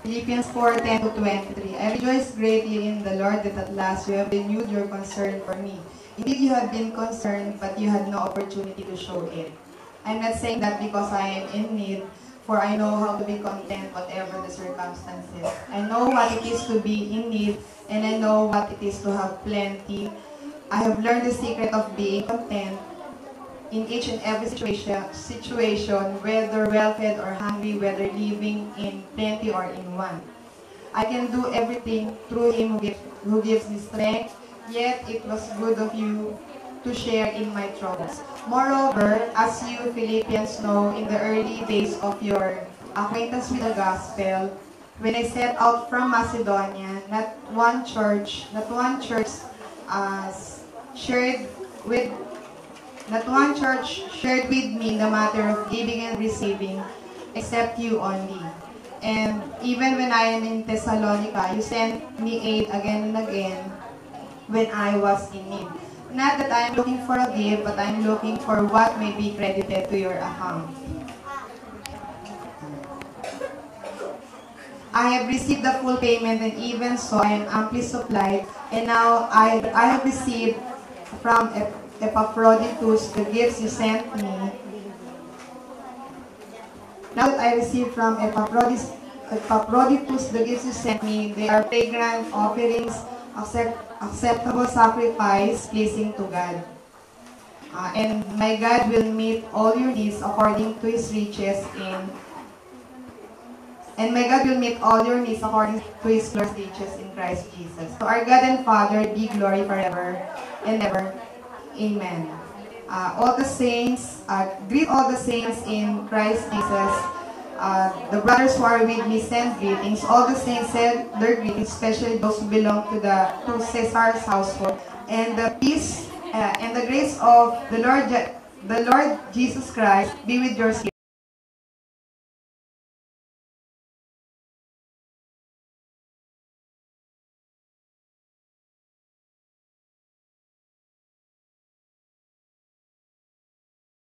Philippians 4:10 to 23. I rejoice greatly in the Lord that at last you have renewed your concern for me. Indeed, you have been concerned, but you had no opportunity to show it. I'm not saying that because I am in need, for I know how to be content whatever the circumstances. I know what it is to be in need, and I know what it is to have plenty. I have learned the secret of being content in each and every situation, whether well-fed or hungry, whether living in plenty or in want. I can do everything through Him who gives me strength, yet it was good of you to share in my troubles. Moreover, as you Philippians know, in the early days of your acquaintance with the gospel, when I set out from Macedonia, not one church shared with me the matter of giving and receiving, except you only. And even when I am in Thessalonica, you sent me aid again and again when I was in need. Not that I'm looking for a gift, but I'm looking for what may be credited to your account. I have received the full payment, and even so I am amply supplied. And now I have received from Epaphroditus the gifts you sent me. Now that I received from Epaphroditus the gifts you sent me, they are fragrant offerings, acceptable sacrifice, pleasing to God. And my God will meet all your needs according to His riches in glorious riches in Christ Jesus. To our God and Father be glory forever and ever. Amen. All the saints, greet all the saints in Christ Jesus. The brothers who are with me send greetings. All the saints send their greetings, especially those who belong to Caesar's household. And the peace and the grace of the Lord Jesus Christ be with your spirit.